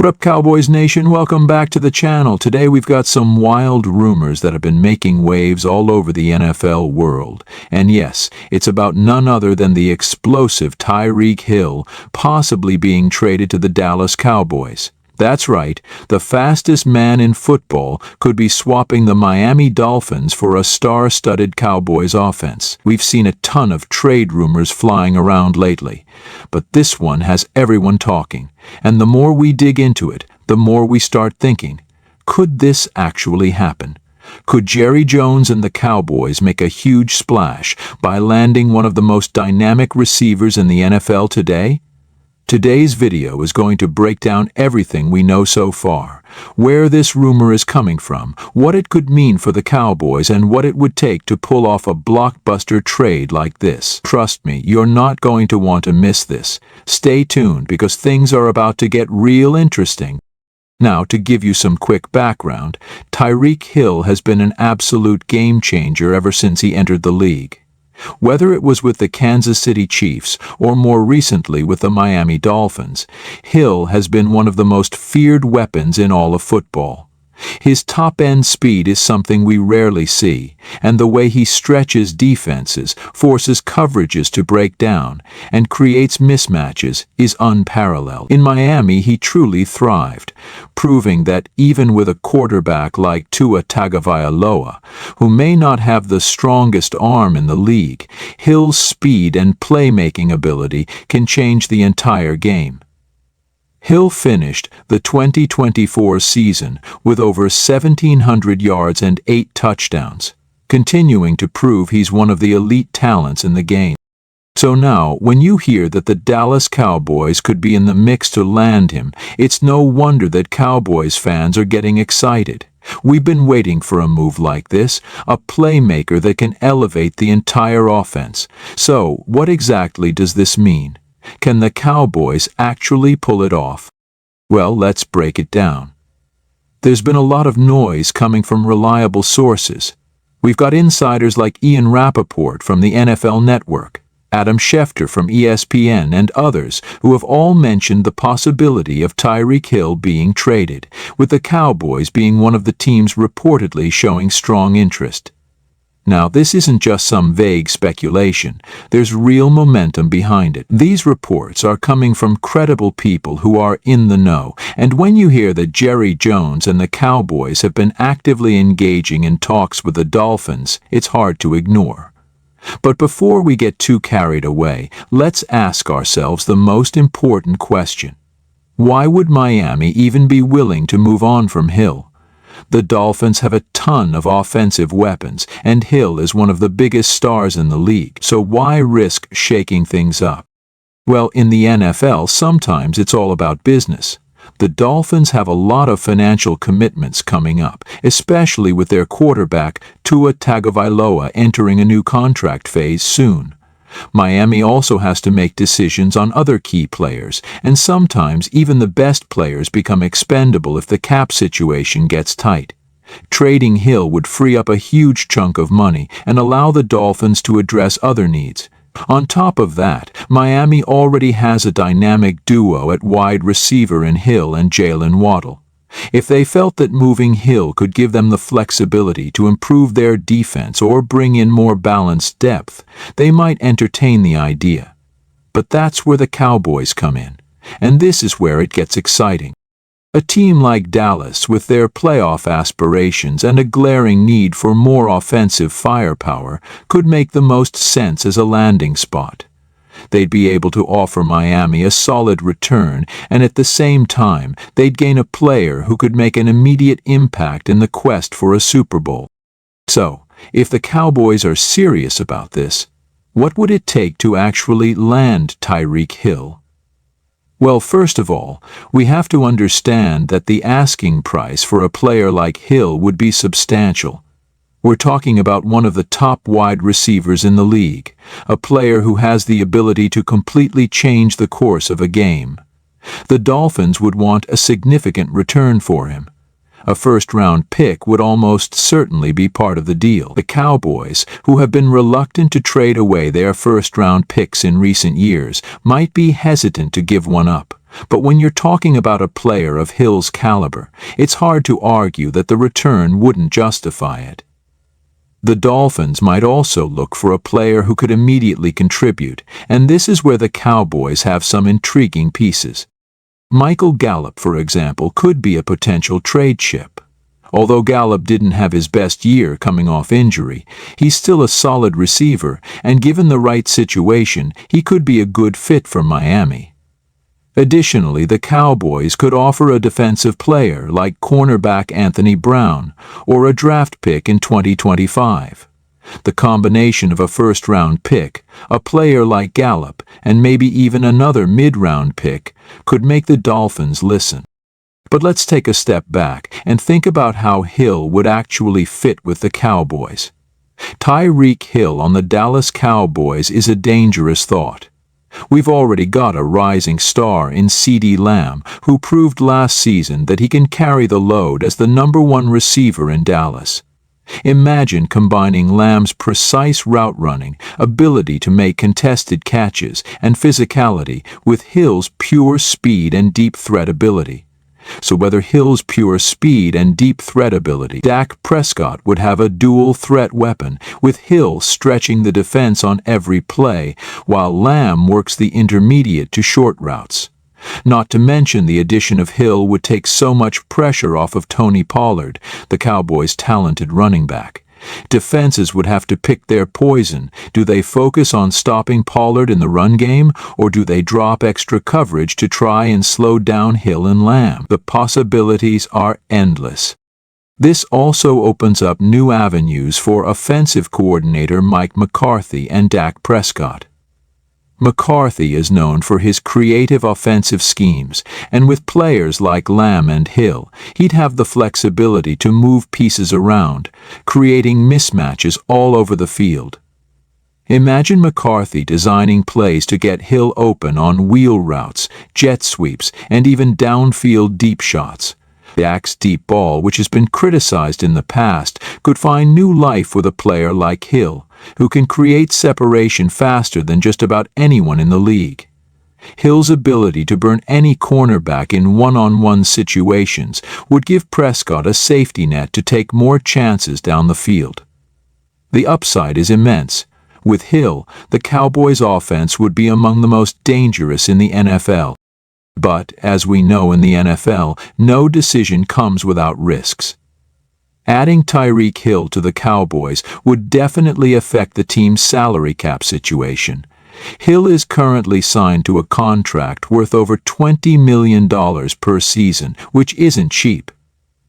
What up, Cowboys Nation? Welcome back to the channel. Today we've got some wild rumors that have been making waves all over the NFL world. And yes, it's about none other than the explosive Tyreek Hill possibly being traded to the Dallas Cowboys. That's right, the fastest man in football could be swapping the Miami Dolphins for a star-studded Cowboys offense. We've seen a ton of trade rumors flying around lately, but this one has everyone talking. And the more we dig into it, the more we start thinking, could this actually happen? Could Jerry Jones and the Cowboys make a huge splash by landing one of the most dynamic receivers in the NFL today? Today's video is going to break down everything we know so far, where this rumor is coming from, what it could mean for the Cowboys, and what it would take to pull off a blockbuster trade like this. Trust me, you're not going to want to miss this. Stay tuned because things are about to get real interesting. Now, to give you some quick background, Tyreek Hill has been an absolute game changer ever since he entered the league. Whether it was with the Kansas City Chiefs or more recently with the Miami Dolphins, Hill has been one of the most feared weapons in all of football. His top-end speed is something we rarely see, and the way he stretches defenses, forces coverages to break down, and creates mismatches is unparalleled. In Miami, he truly thrived, proving that even with a quarterback like Tua Tagovailoa, who may not have the strongest arm in the league, Hill's speed and playmaking ability can change the entire game. Hill finished the 2024 season with over 1,700 yards and 8 touchdowns, continuing to prove he's one of the elite talents in the game. So now, when you hear that the Dallas Cowboys could be in the mix to land him, it's no wonder that Cowboys fans are getting excited. We've been waiting for a move like this, a playmaker that can elevate the entire offense. So, what exactly does this mean? Can the Cowboys actually pull it off? Well, let's break it down. There's been a lot of noise coming from reliable sources. We've got insiders like Ian Rappaport from the NFL Network, Adam Schefter from ESPN, and others who have all mentioned the possibility of Tyreek Hill being traded, with the Cowboys being one of the teams reportedly showing strong interest. Now, this isn't just some vague speculation. There's real momentum behind it. These reports are coming from credible people who are in the know, and when you hear that Jerry Jones and the Cowboys have been actively engaging in talks with the Dolphins, it's hard to ignore. But before we get too carried away, let's ask ourselves the most important question. Why would Miami even be willing to move on from Hill? The Dolphins have a ton of offensive weapons, and Hill is one of the biggest stars in the league, so why risk shaking things up? Well, in the NFL, sometimes it's all about business. The Dolphins have a lot of financial commitments coming up, especially with their quarterback, Tua Tagovailoa, entering a new contract phase soon. Miami also has to make decisions on other key players, and sometimes even the best players become expendable if the cap situation gets tight. Trading Hill would free up a huge chunk of money and allow the Dolphins to address other needs. On top of that, Miami already has a dynamic duo at wide receiver in Hill and Jalen Waddle. If they felt that moving Hill could give them the flexibility to improve their defense or bring in more balanced depth, they might entertain the idea. But that's where the Cowboys come in, and this is where it gets exciting. A team like Dallas, with their playoff aspirations and a glaring need for more offensive firepower, could make the most sense as a landing spot. They'd be able to offer Miami a solid return, and at the same time, they'd gain a player who could make an immediate impact in the quest for a Super Bowl. So, if the Cowboys are serious about this, what would it take to actually land Tyreek Hill? Well, first of all, we have to understand that the asking price for a player like Hill would be substantial. We're talking about one of the top wide receivers in the league, a player who has the ability to completely change the course of a game. The Dolphins would want a significant return for him. A first-round pick would almost certainly be part of the deal. The Cowboys, who have been reluctant to trade away their first-round picks in recent years, might be hesitant to give one up. But when you're talking about a player of Hill's caliber, it's hard to argue that the return wouldn't justify it. The Dolphins might also look for a player who could immediately contribute, and this is where the Cowboys have some intriguing pieces. Michael Gallup, for example, could be a potential trade chip. Although Gallup didn't have his best year coming off injury, he's still a solid receiver, and given the right situation, he could be a good fit for Miami. Additionally, the Cowboys could offer a defensive player like cornerback Anthony Brown or a draft pick in 2025. The combination of a first-round pick, a player like Gallup, and maybe even another mid-round pick could make the Dolphins listen. But let's take a step back and think about how Hill would actually fit with the Cowboys. Tyreek Hill on the Dallas Cowboys is a dangerous thought. We've already got a rising star in CeeDee Lamb, who proved last season that he can carry the load as the #1 receiver in Dallas. Imagine combining Lamb's precise route running, ability to make contested catches, and physicality with Hill's pure speed and deep threat ability. So whether Hill's pure speed and deep threat ability, Dak Prescott would have a dual threat weapon, with Hill stretching the defense on every play, while Lamb works the intermediate to short routes. Not to mention the addition of Hill would take so much pressure off of Tony Pollard, the Cowboys' talented running back. Defenses would have to pick their poison. Do they focus on stopping Pollard in the run game, or do they drop extra coverage to try and slow down Hill and Lamb? The possibilities are endless. This also opens up new avenues for offensive coordinator Mike McCarthy and Dak Prescott. McCarthy is known for his creative offensive schemes, and with players like Lamb and Hill, he'd have the flexibility to move pieces around, creating mismatches all over the field. Imagine McCarthy designing plays to get Hill open on wheel routes, jet sweeps, and even downfield deep shots. Dak's deep ball, which has been criticized in the past, could find new life with a player like Hill, who can create separation faster than just about anyone in the league. Hill's ability to burn any cornerback in one-on-one situations would give Prescott a safety net to take more chances down the field. The upside is immense. With Hill, the Cowboys' offense would be among the most dangerous in the NFL. But, as we know in the NFL, no decision comes without risks. Adding Tyreek Hill to the Cowboys would definitely affect the team's salary cap situation. Hill is currently signed to a contract worth over $20 million per season, which isn't cheap.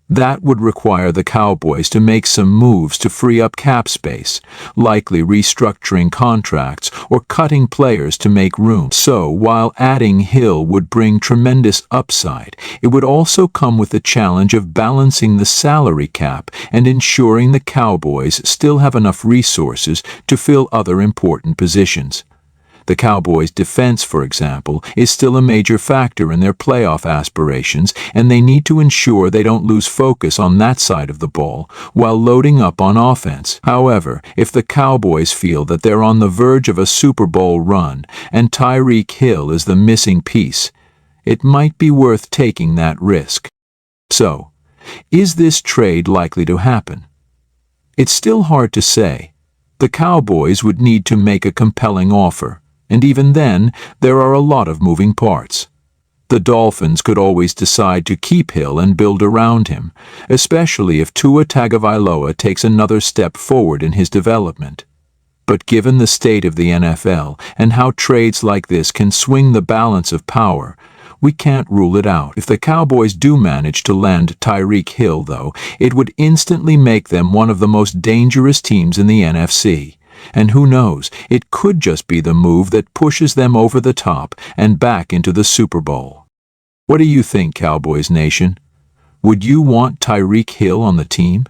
That would require the Cowboys to make some moves to free up cap space, likely restructuring contracts or cutting players to make room. So, while adding Hill would bring tremendous upside, it would also come with the challenge of balancing the salary cap and ensuring the Cowboys still have enough resources to fill other important positions. The Cowboys' defense, for example, is still a major factor in their playoff aspirations, and they need to ensure they don't lose focus on that side of the ball while loading up on offense. However, if the Cowboys feel that they're on the verge of a Super Bowl run and Tyreek Hill is the missing piece, it might be worth taking that risk. So, is this trade likely to happen? It's still hard to say. The Cowboys would need to make a compelling offer. And even then, there are a lot of moving parts. The Dolphins could always decide to keep Hill and build around him, especially if Tua Tagovailoa takes another step forward in his development. But given the state of the NFL and how trades like this can swing the balance of power, we can't rule it out. If the Cowboys do manage to land Tyreek Hill, though, it would instantly make them one of the most dangerous teams in the NFC. And who knows, it could just be the move that pushes them over the top and back into the Super Bowl. What do you think, Cowboys Nation? Would you want Tyreek Hill on the team?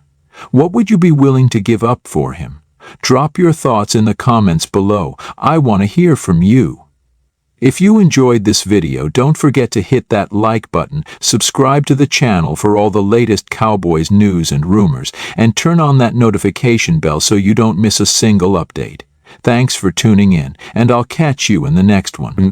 What would you be willing to give up for him? Drop your thoughts in the comments below. I want to hear from you. If you enjoyed this video, don't forget to hit that like button, subscribe to the channel for all the latest Cowboys news and rumors, and turn on that notification bell so you don't miss a single update. Thanks for tuning in, and I'll catch you in the next one.